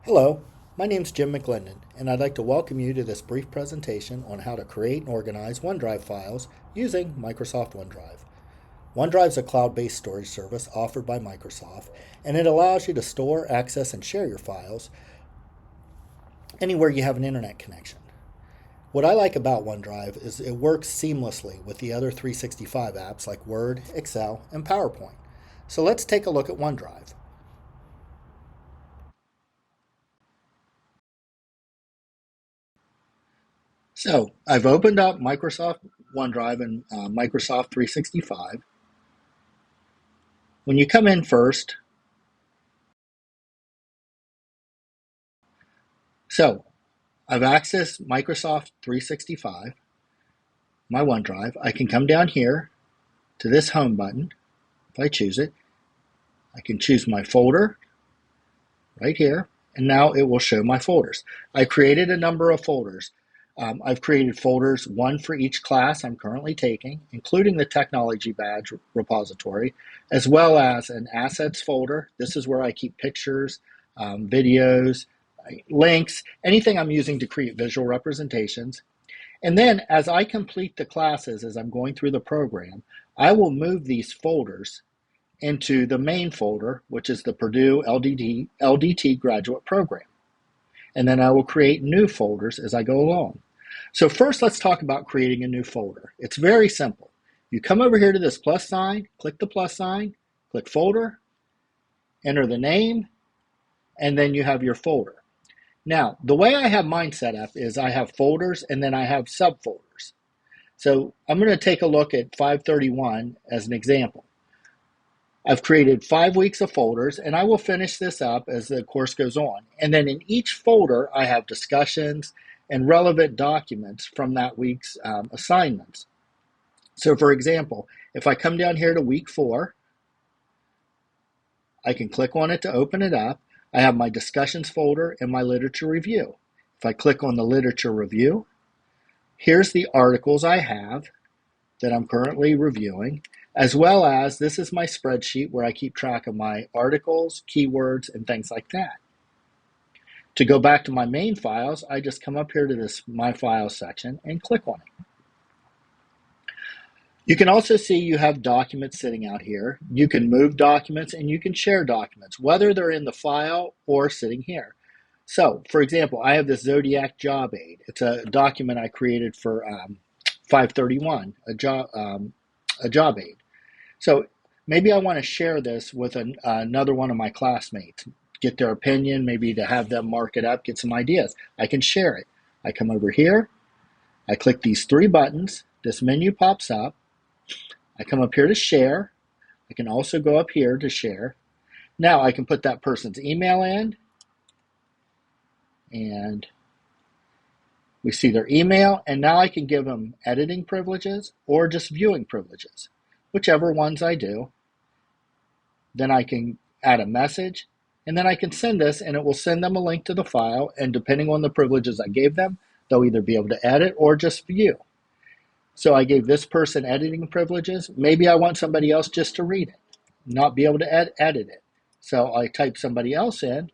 Hello, my name is Jim McLendon, and I'd like to welcome you to this brief presentation on how to create and organize OneDrive files using Microsoft OneDrive. OneDrive is a cloud-based storage service offered by Microsoft, and it allows you to store, access, and share your files anywhere you have an internet connection. What I like about OneDrive is it works seamlessly with the other 365 apps like Word, Excel, and PowerPoint. So let's take a look at OneDrive. So I've opened up Microsoft OneDrive and Microsoft 365. When you come in first, so I've accessed Microsoft 365, my OneDrive. I can come down here to this home button. If I choose it, I can choose my folder right here, and now it will show my folders. I created a number of folders. I've created folders, one for each class I'm currently taking, including the technology badge repository, as well as an assets folder. This is where I keep pictures, videos, links, anything I'm using to create visual representations. And then as I complete the classes, as I'm going through the program, I will move these folders into the main folder, which is the Purdue LDT graduate program. And then I will create new folders as I go along. So first, let's talk about creating a new folder. It's very simple. You come over here to this plus sign, click the plus sign, click folder, enter the name, and then you have your folder. Now, the way I have mine set up is I have folders and then I have subfolders. So I'm going to take a look at 531 as an example. I've created 5 weeks of folders, and I will finish this up as the course goes on. And then in each folder, I have discussions and relevant documents from that week's assignments. So for example, if I come down here to week 4, I can click on it to open it up. I have my discussions folder and my literature review. If I click on the literature review, here's the articles I have that I'm currently reviewing, as well as this is my spreadsheet where I keep track of my articles, keywords, and things like that. To go back to my main files, I just come up here to this My Files section and click on it. You can also see you have documents sitting out here. You can move documents and you can share documents, whether they're in the file or sitting here. So, for example, I have this Zodiac job aid. It's a document I created for 531, a job aid. So maybe I want to share this with another one of my classmates, get their opinion, maybe to have them mark it up, get some ideas. I can share it. I come over here, I click these 3 buttons, this menu pops up, I come up here to share, I can also go up here to share. Now I can put that person's email in, and we see their email, and now I can give them editing privileges or just viewing privileges, whichever ones I do. Then I can add a message, and then I can send this, and it will send them a link to the file, and depending on the privileges I gave them, they'll either be able to edit or just view. So I gave this person editing privileges. Maybe I want somebody else just to read it, not be able to edit it. So I type somebody else in,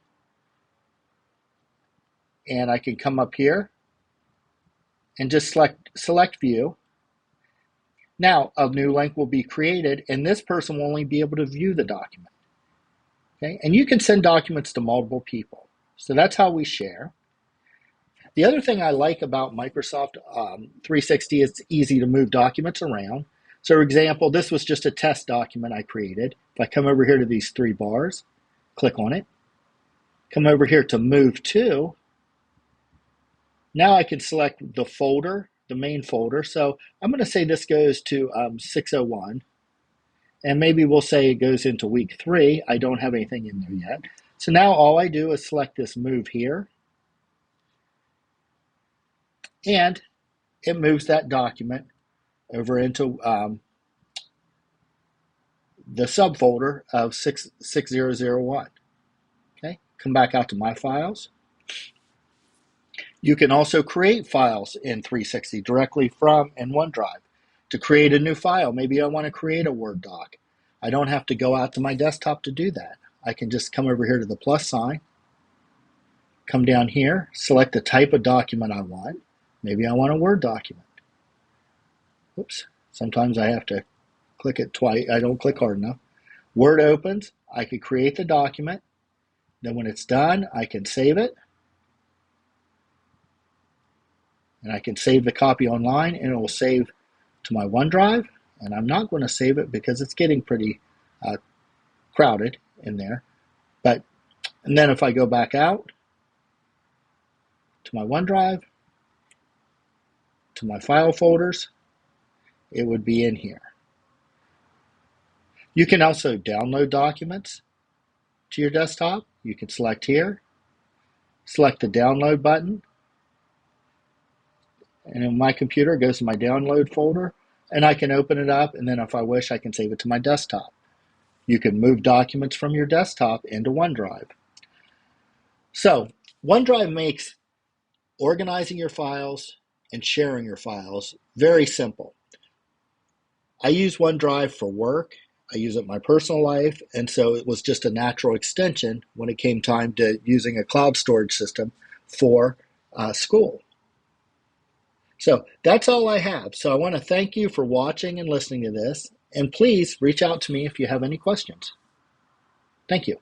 and I can come up here and just select view. Now a new link will be created, and this person will only be able to view the document. Okay? And you can send documents to multiple people. So that's how we share. The other thing I like about Microsoft 360 is it's easy to move documents around. So for example, this was just a test document I created. If I come over here to these 3 bars, click on it, come over here to move to, now I can select the folder, the main folder. So I'm going to say this goes to 601. And maybe we'll say it goes into week 3. I don't have anything in there yet. So now all I do is select this move here. And it moves that document over into the subfolder of 6001. Okay, come back out to My Files. You can also create files in 360 directly from in OneDrive. To create a new file, maybe I want to create a Word doc. I don't have to go out to my desktop to do that. I can just come over here to the plus sign, come down here, select the type of document I want. Maybe I want a Word document. Oops, sometimes I have to click it twice. I don't click hard enough. Word opens, I could create the document. Then when it's done, I can save it. And I can save the copy online, and it will save to my OneDrive. And I'm not going to save it because it's getting pretty crowded in there. And then if I go back out to my OneDrive, to my file folders, it would be in here. You can also download documents to your desktop. You can select here, select the download button, and in my computer it goes to my download folder, and I can open it up, and then if I wish I can save it to my desktop. You can move documents from your desktop into OneDrive. So OneDrive makes organizing your files and sharing your files very simple. I use OneDrive for work. I use it in my personal life, and so it was just a natural extension when it came time to using a cloud storage system for school. So that's all I have. So I want to thank you for watching and listening to this, and please reach out to me if you have any questions. Thank you.